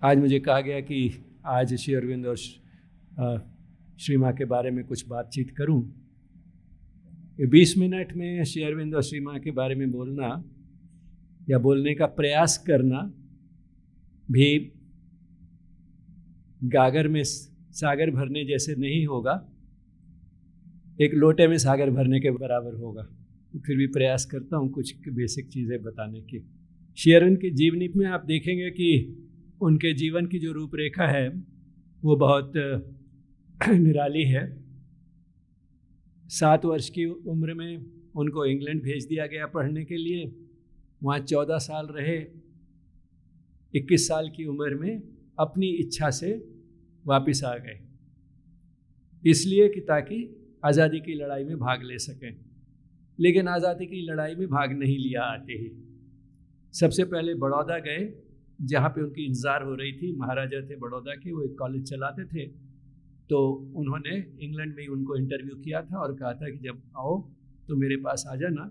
आज मुझे कहा गया कि आज श्री अरविंद और श्री माँ के बारे में कुछ बातचीत करूं। 20 मिनट में श्री अरविंद और श्री माँ के बारे में बोलना या बोलने का प्रयास करना भी गागर में सागर भरने जैसे नहीं होगा, एक लोटे में सागर भरने के बराबर होगा। फिर भी प्रयास करता हूँ कुछ बेसिक चीज़ें बताने की। श्री अरविंद की जीवनी में आप देखेंगे कि उनके जीवन की जो रूपरेखा है वो बहुत निराली है। 7 वर्ष की उम्र में उनको इंग्लैंड भेज दिया गया पढ़ने के लिए। वहाँ 14 साल रहे। 21 साल की उम्र में अपनी इच्छा से वापस आ गए, इसलिए कि ताकि आज़ादी की लड़ाई में भाग ले सकें। लेकिन आज़ादी की लड़ाई में भाग नहीं लिया आते ही। सबसे पहले बड़ौदा गए, जहाँ पे उनकी इंतज़ार हो रही थी। महाराजा थे बड़ौदा के, वो एक कॉलेज चलाते थे। तो उन्होंने इंग्लैंड में ही उनको इंटरव्यू किया था और कहा था कि जब आओ तो मेरे पास आ जाना,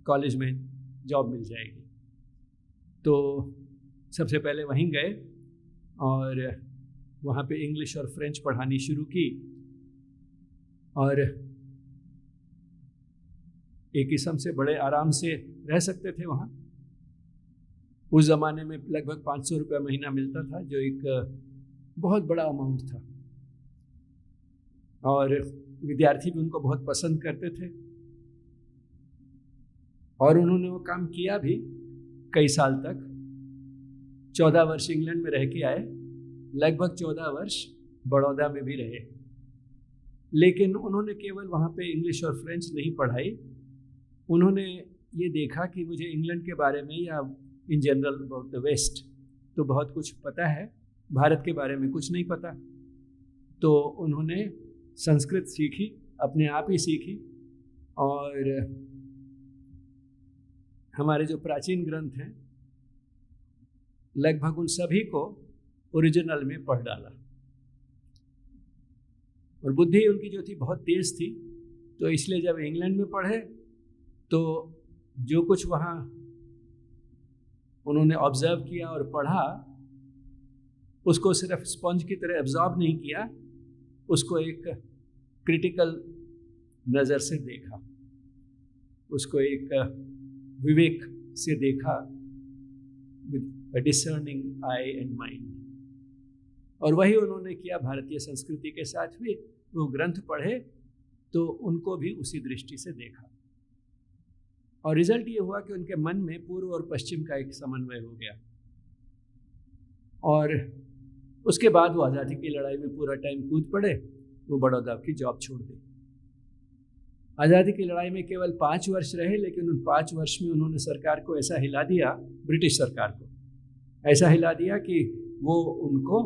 कॉलेज में जॉब मिल जाएगी। तो सबसे पहले वहीं गए और वहाँ पे इंग्लिश और फ्रेंच पढ़ानी शुरू की। और एक किस्म से बड़े आराम से रह सकते थे वहाँ। उस ज़माने में लगभग 500 रुपये महीना मिलता था, जो एक बहुत बड़ा अमाउंट था। और विद्यार्थी भी उनको बहुत पसंद करते थे। और उन्होंने वो काम किया भी कई साल तक। 14 वर्ष इंग्लैंड में रह के आए, लगभग 14 वर्ष बड़ौदा में भी रहे। लेकिन उन्होंने केवल वहाँ पे इंग्लिश और फ्रेंच नहीं पढ़ाई। उन्होंने ये देखा कि मुझे इंग्लैंड के बारे में या in general about the west तो बहुत कुछ पता है, भारत के बारे में कुछ नहीं पता। तो उन्होंने संस्कृत सीखी, अपने आप ही सीखी। और हमारे जो प्राचीन ग्रंथ हैं लगभग उन सभी को ओरिजिनल में पढ़ डाला। और बुद्धि उनकी जो थी बहुत तेज थी, तो इसलिए जब इंग्लैंड में पढ़े तो जो कुछ वहाँ उन्होंने ऑब्जर्व किया और पढ़ा, उसको सिर्फ स्पंज की तरह एब्जॉर्ब नहीं किया, उसको एक क्रिटिकल नज़र से देखा, उसको एक विवेक से देखा, with a discerning I and mind. और वही उन्होंने किया भारतीय संस्कृति के साथ भी। वो ग्रंथ पढ़े तो उनको भी उसी दृष्टि से देखा। और रिजल्ट ये हुआ कि उनके मन में पूर्व और पश्चिम का एक समन्वय हो गया। और उसके बाद वो आज़ादी की लड़ाई में पूरा टाइम कूद पड़े। वो बड़ौदा की जॉब छोड़ दी। आज़ादी की लड़ाई में केवल 5 वर्ष रहे, लेकिन उन 5 वर्ष में उन्होंने सरकार को ऐसा हिला दिया, ब्रिटिश सरकार को ऐसा हिला दिया कि वो उनको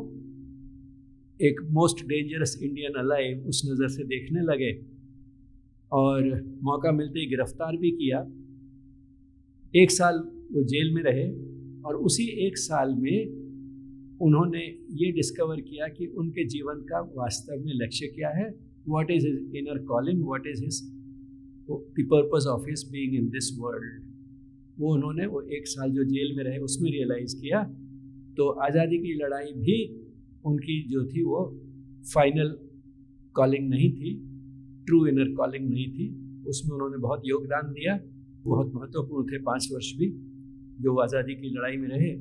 एक मोस्ट डेंजरस इंडियन अलाइव उस नज़र से देखने लगे। और मौका मिलते ही गिरफ्तार भी किया। 1 साल वो जेल में रहे। और उसी 1 साल में उन्होंने ये डिस्कवर किया कि उनके जीवन का वास्तव में लक्ष्य क्या है, what is his inner calling, what is his the purpose of his being in this world. वो उन्होंने वो 1 साल जो जेल में रहे उसमें रियलाइज़ किया। तो आज़ादी की लड़ाई भी उनकी जो थी वो फाइनल कॉलिंग नहीं थी, ट्रू इनर कॉलिंग नहीं थी। उसमें उन्होंने बहुत योगदान दिया, बहुत महत्वपूर्ण थे 5 वर्ष भी जो आज़ादी की लड़ाई में रहे।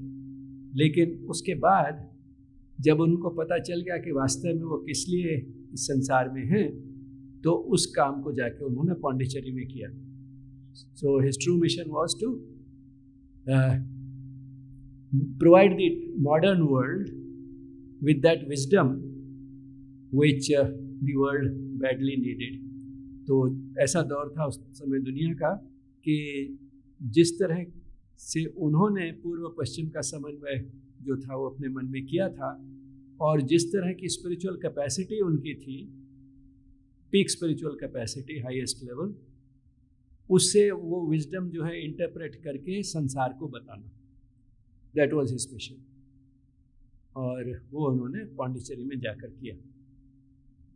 लेकिन उसके बाद जब उनको पता चल गया कि वास्तव में वो किस लिए इस संसार में हैं, तो उस काम को जाके उन्होंने पौंडीचेरी में किया। So his true mission was to provide the modern world with that wisdom which the world badly needed. तो ऐसा दौर था उस समय दुनिया का कि जिस तरह से उन्होंने पूर्व पश्चिम का समन्वय जो था वो अपने मन में किया था, और जिस तरह की स्पिरिचुअल कैपेसिटी उनकी थी, peak spiritual capacity, highest level, उससे वो विजडम जो है इंटरप्रेट करके संसार को बताना, दैट वाज हिज मिशन। और वो उन्होंने पौंडीचेरी में जाकर किया।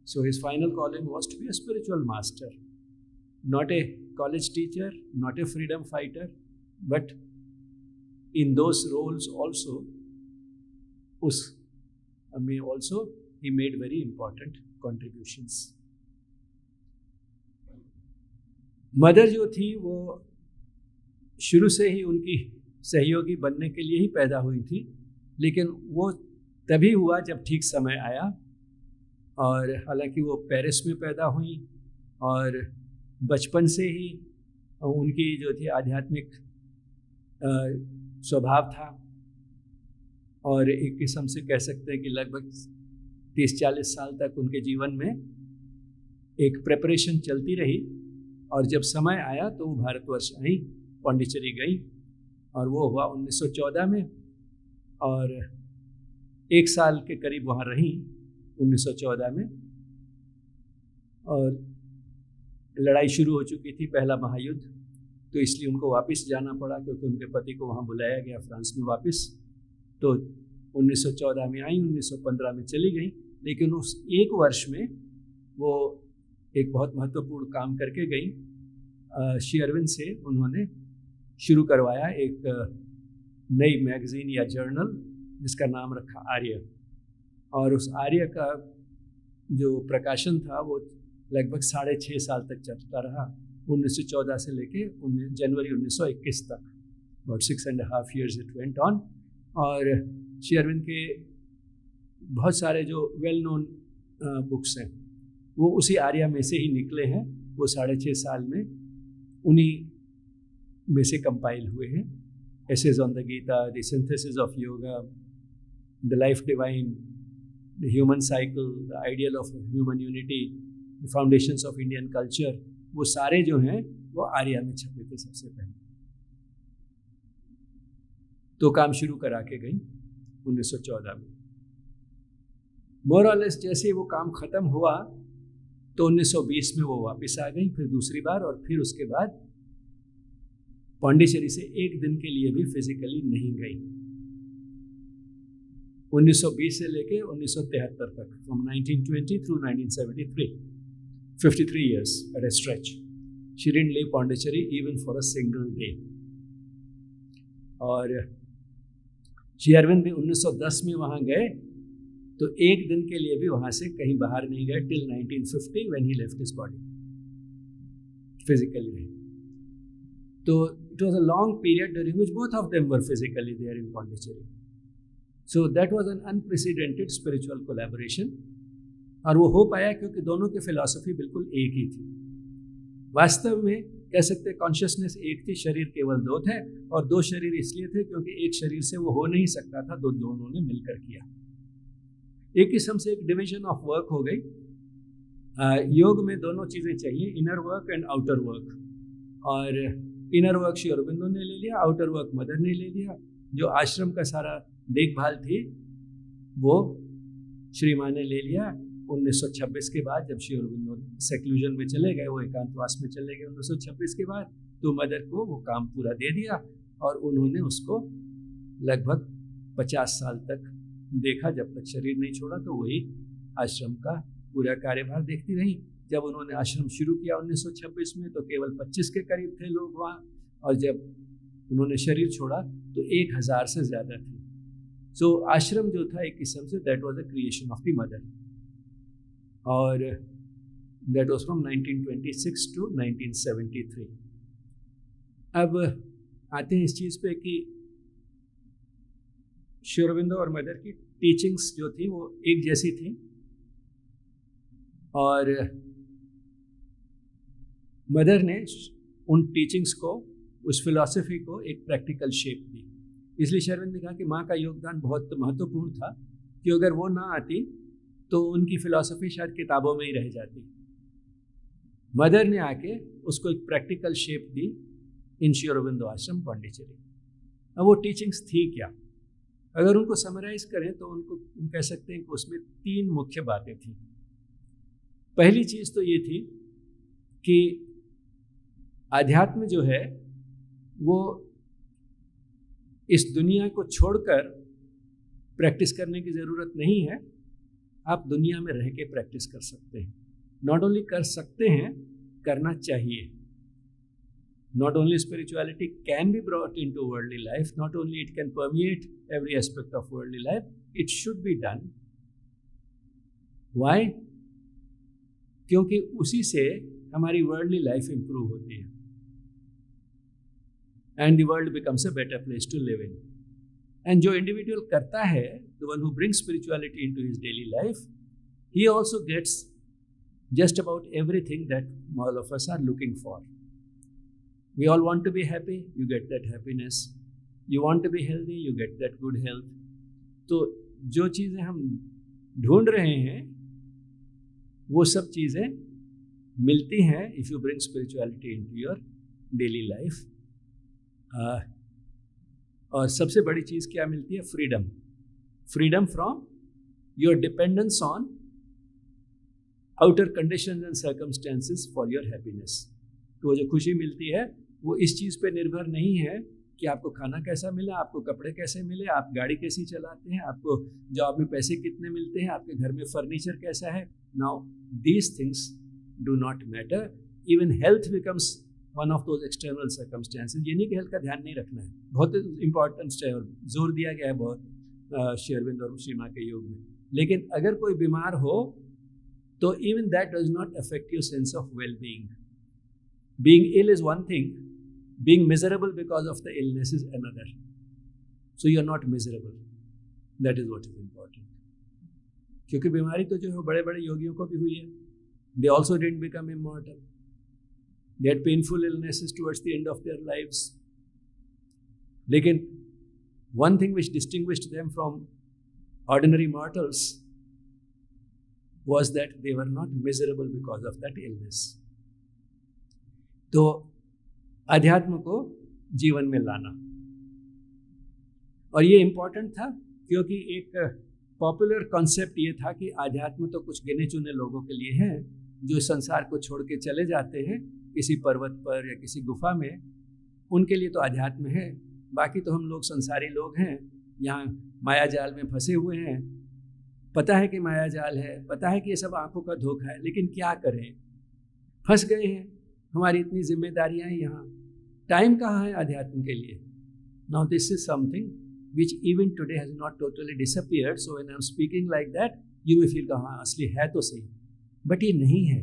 So his final calling was to be a spiritual master, not a college teacher, not a freedom fighter, but in those roles also उस में also he made very important contributions. Mother जो थी वो शुरू से ही उनकी सहयोगी बनने के लिए ही पैदा हुई थी, लेकिन वो तभी हुआ जब ठीक समय आया। और हालांकि वो पेरिस में पैदा हुई और बचपन से ही उनकी जो थी आध्यात्मिक स्वभाव था, और एक किस्म से कह सकते हैं कि लगभग 30-40 साल तक उनके जीवन में एक प्रिपरेशन चलती रही। और जब समय आया तो वो भारतवर्ष आई, पौंडीचेरी गई, और वो हुआ 1914 में, और 1 साल के करीब वहाँ रही 1914 में। और लड़ाई शुरू हो चुकी थी, पहला महायुद्ध, तो इसलिए उनको वापस जाना पड़ा, क्योंकि उनके पति को वहाँ बुलाया गया फ्रांस में वापस। तो 1914 में आई, 1915 में चली गई, लेकिन उस 1 वर्ष में वो एक बहुत महत्वपूर्ण काम करके गई। श्री अरविंद से उन्होंने शुरू करवाया एक नई मैगजीन या जर्नल जिसका नाम रखा आर्य, और उस आर्य का जो प्रकाशन था वो लगभग 6.5 साल तक चलता रहा, 1914 से लेके जनवरी 1921 तक, about 6.5 years it went on। और श्री अरविंद के बहुत सारे जो वेल नोन बुक्स हैं वो उसी आर्या में से ही निकले हैं। वो 6.5 साल में उन्हीं में से कंपाइल हुए हैं। Essays on the Gita, the synthesis of yoga, the life divine, the human cycle, the ideal of human unity, the foundations of Indian culture, वो सारे जो हैं वो आर्या में छपे थे सबसे पहले। तो काम शुरू करा के गई 1914 में। मोर और लेस जैसे वो काम ख़त्म हुआ तो 1920 में वो वापस आ गई, फिर दूसरी बार, और फिर उसके बाद पौंडीचेरी से 1 दिन के लिए भी फिजिकली नहीं गई। 1920 से लेके 1973 तक, from 1920 through 1973, 53 years at a stretch, she didn't leave Pondicherry even for a single day। और श्री अरविंद भी 1910 में वहाँ गए तो 1 दिन के लिए भी वहाँ से कहीं बाहर नहीं गए, till 1950 when he left his body physically नहीं। तो it was a long period during which both of them were physically there in Pondicherry, so that was an unprecedented spiritual collaboration। और वो हो पाया क्योंकि दोनों की फिलॉसफी बिल्कुल एक ही थी। वास्तव में कह सकते हैं कॉन्शियसनेस एक थी, शरीर केवल 2 थे, और 2 शरीर इसलिए थे क्योंकि एक शरीर से वो हो नहीं सकता था, दोनों ने मिलकर किया। एक किस्म से एक डिवीजन ऑफ वर्क हो गई। योग में दोनों चीज़ें चाहिए, inner work and outer work. और इनर वर्क श्री अरबिंदो ने ले लिया, आउटर वर्क मदर ने ले लिया। जो आश्रम का सारा देखभाल थी वो श्री माँ ने ले लिया। 1926 के बाद जब श्री अरबिंदो सेक्लूजन में चले गए, वो एकांतवास में चले गए 1926 के बाद, तो मदर को वो काम पूरा दे दिया और उन्होंने उसको लगभग 50 साल तक देखा, जब तक शरीर नहीं छोड़ा। तो वही आश्रम का पूरा कार्यभार देखती रही। जब उन्होंने आश्रम शुरू किया 1926 में तो केवल 25 के करीब थे लोग वहाँ, और जब उन्होंने शरीर छोड़ा तो 1000 से ज़्यादा थे। सो आश्रम जो था एक किस्म say that was the creation of the mother, और दैट वाज फ्रॉम 1926 टू 1973। अब आते हैं इस चीज़ पे कि श्री अरबिंदो और मदर की टीचिंग्स जो थी वो एक जैसी थी, और मदर ने उन टीचिंग्स को, उस फिलॉसफी को एक प्रैक्टिकल शेप दी। इसलिए श्री अरविंद ने कहा कि माँ का योगदान बहुत महत्वपूर्ण था, कि अगर वो ना आती तो उनकी फिलॉसफी शायद किताबों में ही रह जाती। मदर ने आके उसको एक प्रैक्टिकल शेप दी इन श्री अरबिंदो आश्रम पौंडीचेरी। अब वो टीचिंग्स थी क्या? अगर उनको समराइज करें तो उनको हम कह सकते हैं कि उसमें 3 मुख्य बातें थी। पहली चीज़ तो ये थी कि आध्यात्म जो है वो इस दुनिया को छोड़कर प्रैक्टिस करने की ज़रूरत नहीं है, आप दुनिया में रह के प्रैक्टिस कर सकते हैं। नॉट ओनली कर सकते हैं, करना चाहिए। Not only spirituality can be brought into worldly life, not only it can permeate every aspect of worldly life, it should be done. Why? क्योंकि उसी से हमारी वर्ल्डली लाइफ इंप्रूव होती है and the world becomes a better place to live in. And जो individual करता है, the one who brings spirituality into his daily life, he also gets just about everything that all of us are looking for. We all want to be happy, you get that happiness. You want to be healthy, you get that good health. तो जो चीज़ें हम ढूंढ रहे हैं वो सब चीज़ें मिलती हैं if you bring spirituality into your daily life. और सबसे बड़ी चीज़ क्या मिलती है? Freedom. Freedom from your dependence on outer conditions and circumstances for your happiness. तो वो जो खुशी मिलती है वो इस चीज़ पे निर्भर नहीं है कि आपको खाना कैसा मिला, आपको कपड़े कैसे मिले, आप गाड़ी कैसी चलाते हैं, आपको जॉब में पैसे कितने मिलते हैं, आपके घर में फर्नीचर कैसा है। Now these things do not matter. Even health becomes one of those external circumstances. ये नहीं कि हेल्थ का ध्यान नहीं रखना है, बहुत इंपॉर्टेंस है और जोर दिया गया है बहुत श्री अरविंद और श्री माँ के योग में। लेकिन अगर कोई बीमार हो तो even that does not affect your sense of well-being. Being ill is one thing, being miserable because of the illness is another. So you are not miserable. That is what is important. क्योंकि बीमारी तो जो है बड़े बड़े योगियों को भी हुई है. They also didn't become immortal. They had painful illnesses towards the end of their lives. लेकिन one thing which distinguished them from ordinary mortals was that they were not miserable because of that illness. तो अध्यात्म को जीवन में लाना, और ये important था क्योंकि एक पॉपुलर कॉन्सेप्ट ये था कि अध्यात्म तो कुछ गिने चुने लोगों के लिए है जो संसार को छोड़ के चले जाते हैं किसी पर्वत पर या किसी गुफा में, उनके लिए तो अध्यात्म है। बाकी तो हम लोग संसारी लोग हैं, यहाँ माया जाल में फंसे हुए हैं। पता है कि माया जाल है, पता है कि ये सब आंखों का धोखा है, लेकिन क्या करें, फंस गए हैं। हमारी इतनी जिम्मेदारियां हैं, यहाँ टाइम कहाँ है अध्यात्म के लिए। Now this is something which even today has not totally disappeared. So when I am speaking like that you will feel हाँ असली है तो सही, बट ये नहीं है।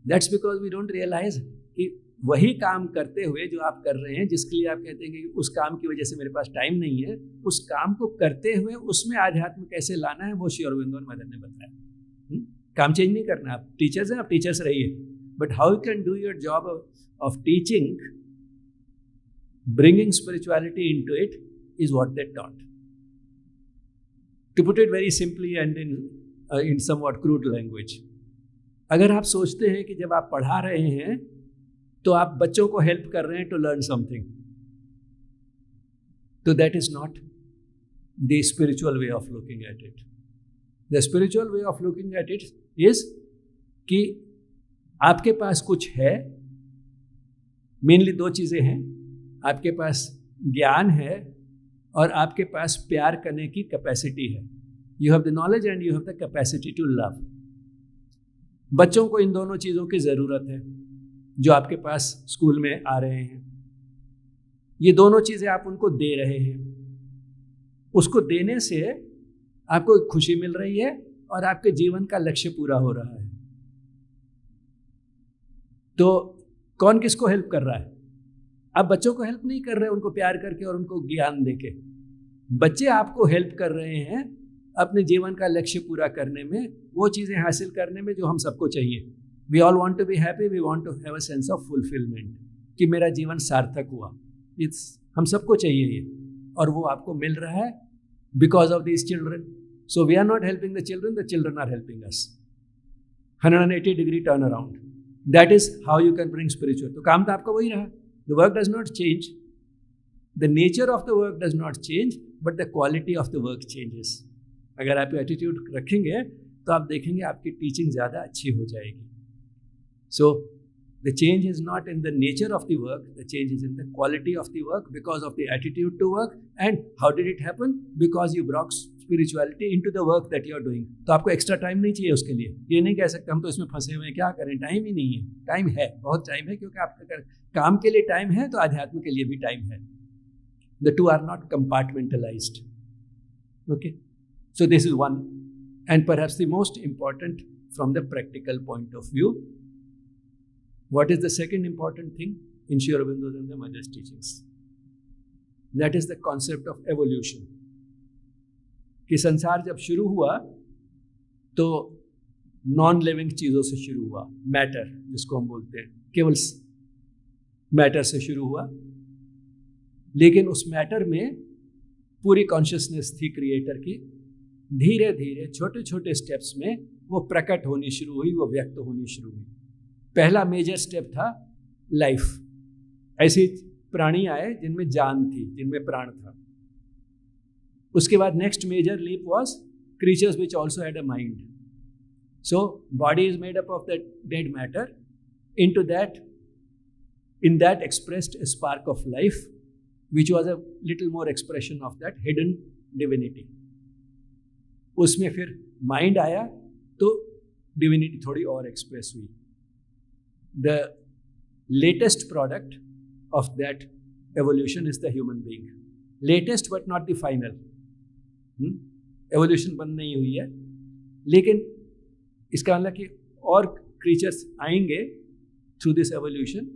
That's because we don't realise कि वही काम करते हुए जो आप कर रहे हैं, जिसके लिए आप कहते हैं कि उस काम की वजह से मेरे पास टाइम नहीं है, उस काम को करते हुए उसमें आध्यात्म कैसे लाना है वो श्री अरविंद और मदन ने बताया। काम चेंज नहीं करना, आप टीचर्स हैं, आप टीचर्स रहिए, but how you can do your job of teaching, bringing spirituality into it is what they taught. To put it very simply and in somewhat crude language, अगर आप सोचते हैं कि जब आप पढ़ा रहे हैं तो आप बच्चों को हेल्प कर रहे हैं टू लर्न समथिंग, तो that is not the spiritual way of looking at it. The spiritual way of looking at it is कि आपके पास कुछ है, मेनली दो चीजें हैं, आपके पास ज्ञान है और आपके पास प्यार करने की कैपेसिटी है। You have the knowledge and you have the capacity to love. बच्चों को इन दोनों चीज़ों की ज़रूरत है जो आपके पास स्कूल में आ रहे हैं। ये दोनों चीज़ें आप उनको दे रहे हैं, उसको देने से आपको एक खुशी मिल रही है और आपके जीवन का लक्ष्य पूरा हो रहा है। तो कौन किसको हेल्प कर रहा है? आप बच्चों को हेल्प नहीं कर रहे उनको प्यार करके और उनको ज्ञान देके। बच्चे आपको हेल्प कर रहे हैं अपने जीवन का लक्ष्य पूरा करने में, वो चीज़ें हासिल करने में जो हम सबको चाहिए। We all want to be happy, we want to have a sense of fulfilment, कि मेरा जीवन सार्थक हुआ। इट्स हम सबको चाहिए ये, और वो आपको मिल रहा है because of this children. So we are not helping the children are helping us. 180 degree turn around, that is how you can bring spiritual. तो काम तो आपका वही रहा। The work does not change, the nature of the work does not change, but the quality of the work changes. अगर आप attitude रखेंगे तो आप देखेंगे आपकी टीचिंग ज़्यादा अच्छी हो जाएगी। So the change is not in the nature of the work, the change is in the quality of the work because of the attitude to work. And how did it happen? Because you brought spirituality into the work that you are doing. तो आपको extra time नहीं चाहिए उसके लिए। ये नहीं कह सकते हम तो इसमें फंसे हुए हैं, क्या करें, टाइम ही नहीं है। टाइम है, बहुत टाइम है, क्योंकि आपका काम के लिए टाइम है तो अध्यात्म के लिए भी टाइम है। The two are not compartmentalised. Okay, so this is one, and perhaps the most important from the practical point of view. What is the second important thing in Sri Aurobindo's and the Mother's teachings? That is the concept of evolution. कि संसार जब शुरू हुआ तो non living चीज़ों से शुरू हुआ, मैटर जिसको हम बोलते हैं, केवल मैटर से शुरू हुआ, लेकिन उस मैटर में पूरी कॉन्शियसनेस थी क्रिएटर की। धीरे धीरे छोटे छोटे स्टेप्स में वो प्रकट होनी शुरू हुई, वो व्यक्त होनी शुरू हुई। पहला मेजर स्टेप था लाइफ। ऐसे प्राणी आए जिनमें जान थी, जिनमें प्राण था। उसके बाद next major leap was creatures which also had a mind. So body is made up of that dead matter, into that, in that expressed a spark of life, which was a little more expression of that hidden divinity. उसमें फिर mind आया तो divinity थोड़ी और express हुई। The latest product of that evolution is the human being. Latest but not the final. Evolution बंद नहीं हुई है, लेकिन इसका मतलब कि और क्रीचर्स आएंगे थ्रू दिस एवोल्यूशन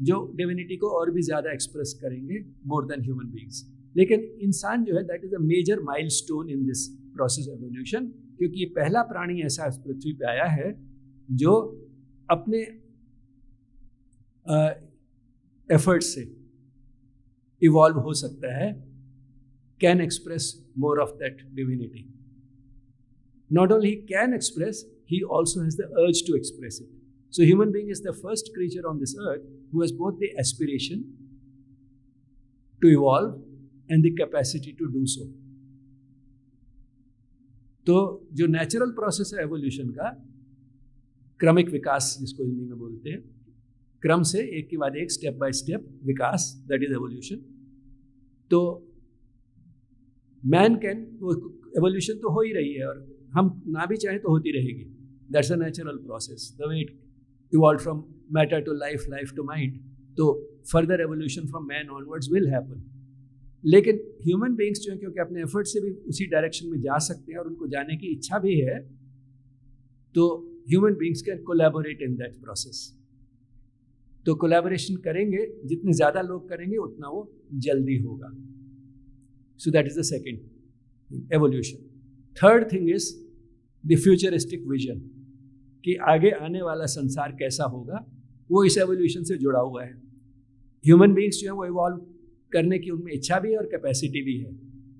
जो डिविनिटी को और भी ज़्यादा एक्सप्रेस करेंगे मोर देन ह्यूमन बीइंग्स। लेकिन इंसान जो है that is a major milestone in this process evolution, क्योंकि ये पहला प्राणी ऐसा इस पृथ्वी पे आया है जो अपने एफर्ट से इवॉल्व हो सकता है, can express more of that divinity. Not only can express, he also has the urge to express it. So human being is the first creature on this earth who has both the aspiration to evolve and the capacity to do so. तो जो natural process है evolution का, क्रमिक विकास जिसको हिंदी में बोलते हैं, क्रम से एक के बाद एक, step by step Vikas, that is evolution. तो मैन कैन, एवोल्यूशन तो हो ही रही है और हम ना भी चाहें तो होती रहेगी। That's a natural process, the way it evolved from matter to life, life to mind. तो further evolution from man onwards will happen. लेकिन ह्यूमन बीइंग्स जो है, क्योंकि अपने एफर्ट से भी उसी डायरेक्शन में जा सकते हैं और उनको जाने की इच्छा भी है, तो human beings can collaborate in that process. तो कोलैबोरेशन करेंगे, जितने ज़्यादा लोग करेंगे उतना वो जल्दी होगा। So that is the second evolution. Third thing is the futuristic vision, कि आगे आने वाला संसार कैसा होगा, वो इस एवोल्यूशन से जुड़ा हुआ है। ह्यूमन बीइंग्स जो है वो इवॉल्व करने की उनमें इच्छा भी है और कैपेसिटी भी है।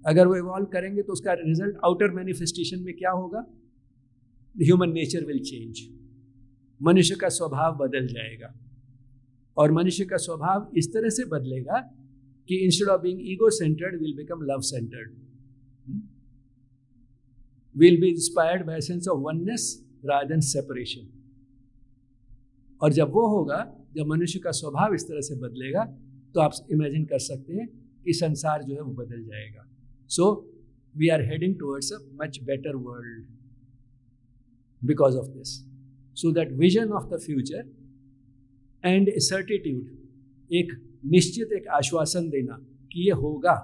अगर वो इवॉल्व करेंगे तो उसका रिजल्ट आउटर मैनिफेस्टेशन में क्या होगा? Human nature will change. मनुष्य का स्वभाव बदल जाएगा, और मनुष्य का स्वभाव इस तरह से बदलेगा कि instead of being ego centred will become love centred, will be inspired by sense of oneness rather than separation। और जब वो होगा, जब मनुष्य का स्वभाव इस तरह से बदलेगा, तो आप इमेजिन कर सकते हैं कि संसार जो है वो बदल जाएगा। So we are heading towards a much better world because of this. So that vision of the future and a certitude, एक निश्चित एक आश्वासन देना कि ये होगा।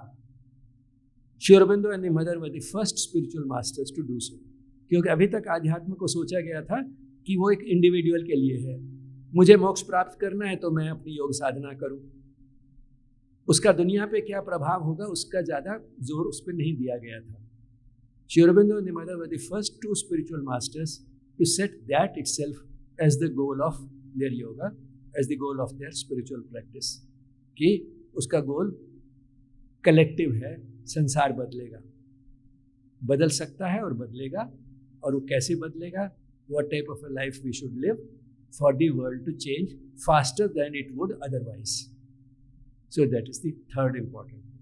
Shri Aurobindo and the mother were the first spiritual masters to do so. क्योंकि अभी तक आध्यात्म को सोचा गया था कि वो एक इंडिविजुअल के लिए है। मुझे मोक्ष प्राप्त करना है तो मैं अपनी योग साधना करूं, उसका दुनिया पे क्या प्रभाव होगा उसका ज़्यादा जोर उस पर नहीं दिया गया था। Shri Aurobindo and the mother were the first two spiritual masters to set that itself as the goal of their yoga, as the goal of their spiritual practice, कि उसका गोल कलेक्टिव है। संसार बदलेगा, बदल सकता है और बदलेगा, और वो कैसे बदलेगा? What type of a life we should live for the world to change faster than it would otherwise. So that is the third important